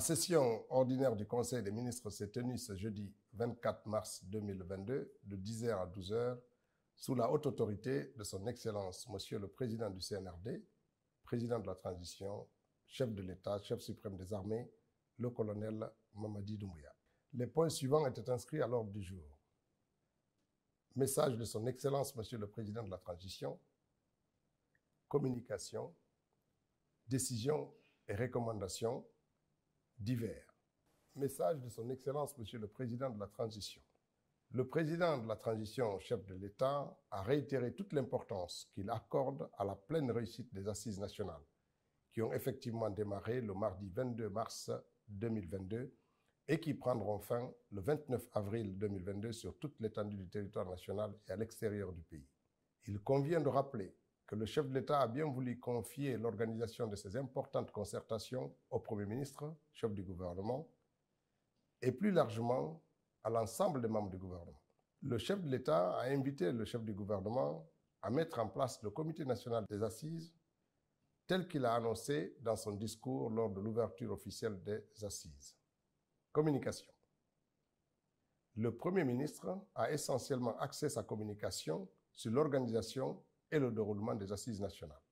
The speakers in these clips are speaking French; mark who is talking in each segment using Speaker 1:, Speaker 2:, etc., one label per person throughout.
Speaker 1: session ordinaire du Conseil des ministres s'est tenue ce jeudi 24 mars 2022 de 10h à 12h sous la haute autorité de son Excellence, Monsieur le Président du CNRD, Président de la Transition, chef de l'État, chef suprême des armées, le colonel Mamadi Doumbouya. Les points suivants étaient inscrits à l'ordre du jour. Message de son Excellence, Monsieur le Président de la Transition, communication, décisions et recommandations divers. Message de son Excellence, Monsieur le Président de la Transition. Le Président de la Transition, chef de l'État, a réitéré toute l'importance qu'il accorde à la pleine réussite des assises nationales, qui ont effectivement démarré le mardi 22 mars 2022 et qui prendront fin le 29 avril 2022 sur toute l'étendue du territoire national et à l'extérieur du pays. Il convient de rappeler que le chef de l'État a bien voulu confier l'organisation de ces importantes concertations au Premier ministre, chef du gouvernement, et plus largement à l'ensemble des membres du gouvernement. Le chef de l'État a invité le chef du gouvernement à mettre en place le Comité national des assises tel qu'il a annoncé dans son discours lors de l'ouverture officielle des assises. Communication. Le Premier ministre a essentiellement axé sa communication sur l'organisation et le déroulement des assises nationales.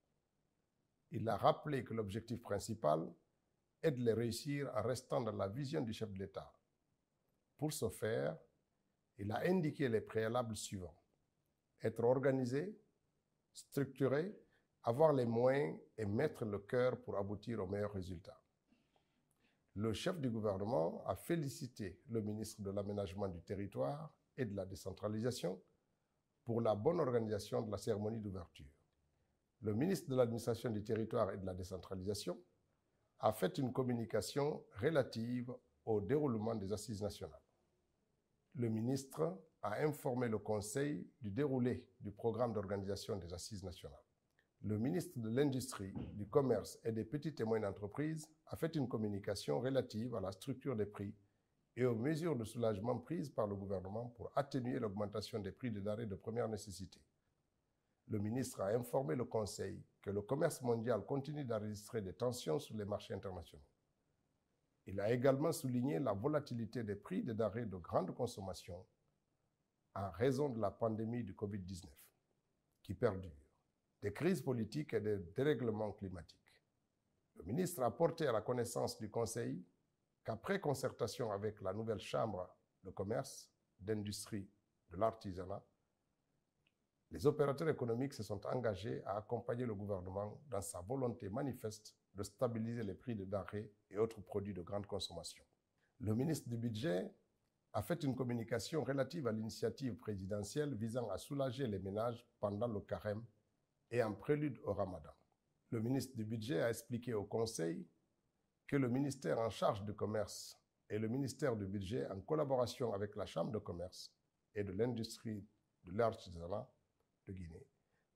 Speaker 1: Il a rappelé que l'objectif principal est de les réussir en restant dans la vision du chef de l'État. Pour ce faire, il a indiqué les préalables suivants: être organisé, structuré, avoir les moyens et mettre le cœur pour aboutir aux meilleurs résultats. Le chef du gouvernement a félicité le ministre de l'Aménagement du territoire et de la décentralisation pour la bonne organisation de la cérémonie d'ouverture. Le ministre de l'Administration du territoire et de la décentralisation a fait une communication relative au déroulement des assises nationales. Le ministre a informé le Conseil du déroulé du programme d'organisation des assises nationales. Le ministre de l'Industrie, du Commerce et des petites et moyennes entreprises a fait une communication relative à la structure des prix et aux mesures de soulagement prises par le gouvernement pour atténuer l'augmentation des prix des denrées de première nécessité. Le ministre a informé le Conseil que le commerce mondial continue d'enregistrer des tensions sur les marchés internationaux. Il a également souligné la volatilité des prix des denrées de grande consommation en raison de la pandémie du Covid-19 qui perdure, des crises politiques et des dérèglements climatiques. Le ministre a porté à la connaissance du Conseil qu'après concertation avec la nouvelle Chambre de commerce, d'industrie, de l'artisanat, les opérateurs économiques se sont engagés à accompagner le gouvernement dans sa volonté manifeste de stabiliser les prix de denrées et autres produits de grande consommation. Le ministre du Budget a fait une communication relative à l'initiative présidentielle visant à soulager les ménages pendant le carême et en prélude au Ramadan. Le ministre du Budget a expliqué au Conseil que le ministère en charge du commerce et le ministère du Budget, en collaboration avec la Chambre de commerce et de l'industrie de l'artisanat de Guinée,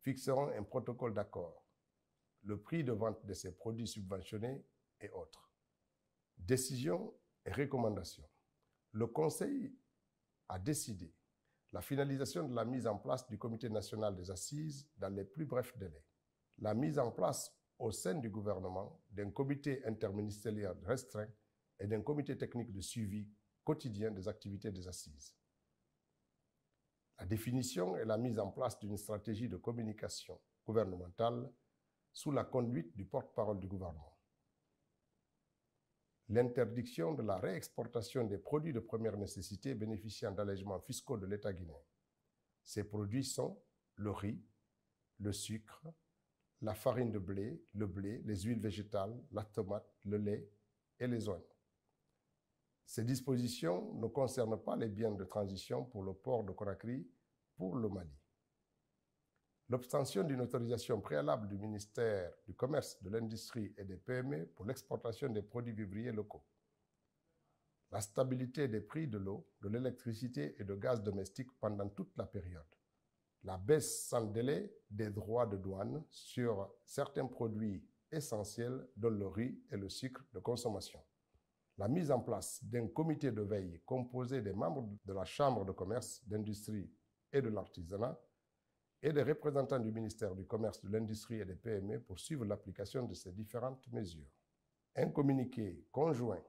Speaker 1: fixeront un protocole d'accord, le prix de vente de ces produits subventionnés et autres. Décisions et recommandations. Le Conseil a décidé la finalisation de la mise en place du Comité national des assises dans les plus brefs délais. La mise en place au sein du gouvernement d'un comité interministériel restreint et d'un comité technique de suivi quotidien des activités des assises. La définition et la mise en place d'une stratégie de communication gouvernementale sous la conduite du porte-parole du gouvernement. L'interdiction de la réexportation des produits de première nécessité bénéficiant d'allègements fiscaux de l'État guinéen. Ces produits sont le riz, le sucre, la farine de blé, le blé, les huiles végétales, la tomate, le lait et les oignons. Ces dispositions ne concernent pas les biens de transition pour le port de Conakry pour le Mali. L'obtention d'une autorisation préalable du ministère du Commerce, de l'Industrie et des PME pour l'exportation des produits vivriers locaux. La stabilité des prix de l'eau, de l'électricité et de gaz domestique pendant toute la période. La baisse sans délai des droits de douane sur certains produits essentiels dont le riz et le sucre de consommation. La mise en place d'un comité de veille composé des membres de la Chambre de commerce, d'industrie et de l'artisanat et des représentants du ministère du Commerce, de l'Industrie et des PME pour suivre l'application de ces différentes mesures. Un communiqué conjoint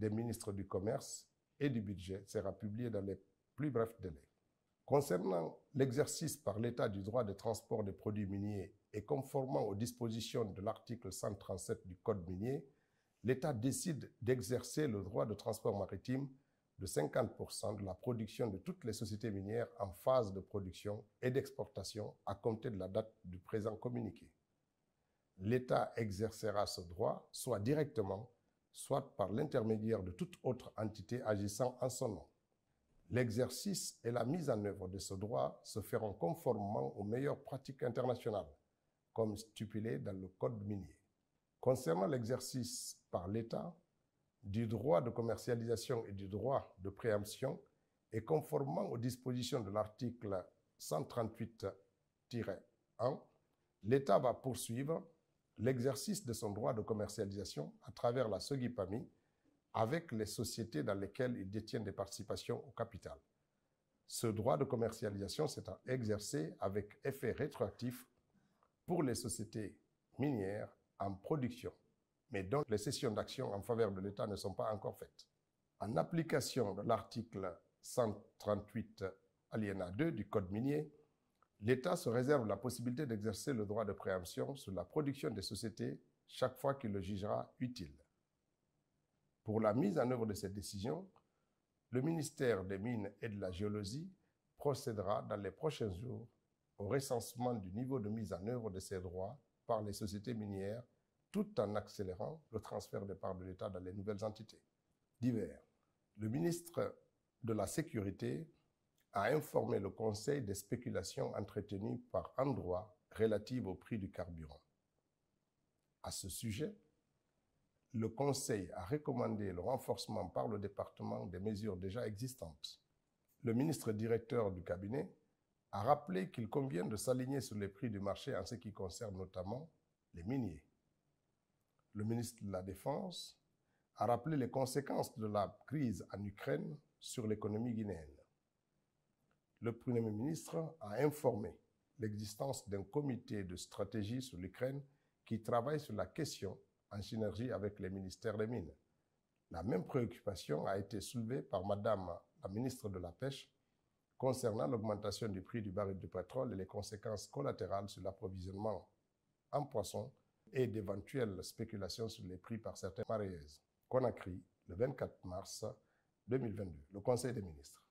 Speaker 1: des ministres du Commerce et du Budget sera publié dans les plus brefs délais. Concernant l'exercice par l'État du droit de transport des produits miniers et conformément aux dispositions de l'article 137 du Code minier, l'État décide d'exercer le droit de transport maritime de 50% de la production de toutes les sociétés minières en phase de production et d'exportation à compter de la date du présent communiqué. L'État exercera ce droit soit directement, soit par l'intermédiaire de toute autre entité agissant en son nom. L'exercice et la mise en œuvre de ce droit se feront conformément aux meilleures pratiques internationales, comme stipulé dans le Code minier. Concernant l'exercice par l'État du droit de commercialisation et du droit de préemption et conformément aux dispositions de l'article 138-1, l'État va poursuivre l'exercice de son droit de commercialisation à travers la SOGIPAMI avec les sociétés dans lesquelles il détient des participations au capital. Ce droit de commercialisation sera exercé avec effet rétroactif pour les sociétés minières en production, mais dont les cessions d'actions en faveur de l'État ne sont pas encore faites. En application de l'article 138 alinéa 2 du Code minier, l'État se réserve la possibilité d'exercer le droit de préemption sur la production des sociétés chaque fois qu'il le jugera utile. Pour la mise en œuvre de cette décision, le ministère des Mines et de la Géologie procédera dans les prochains jours au recensement du niveau de mise en œuvre de ces droits par les sociétés minières, tout en accélérant le transfert des parts de l'État dans les nouvelles entités. Divers. Le ministre de la Sécurité a informé le Conseil des spéculations entretenues par endroit relatives au prix du carburant. À ce sujet, le Conseil a recommandé le renforcement par le département des mesures déjà existantes. Le ministre directeur du cabinet a rappelé qu'il convient de s'aligner sur les prix du marché en ce qui concerne notamment les miniers. Le ministre de la Défense a rappelé les conséquences de la crise en Ukraine sur l'économie guinéenne. Le Premier ministre a informé l'existence d'un comité de stratégie sur l'Ukraine qui travaille sur la question en synergie avec les ministères des Mines. La même préoccupation a été soulevée par Madame la ministre de la Pêche concernant l'augmentation du prix du baril de pétrole et les conséquences collatérales sur l'approvisionnement en poissons et d'éventuelles spéculations sur les prix par certaines mareyeuses. Conakry, le 24 mars 2022. Le Conseil des ministres.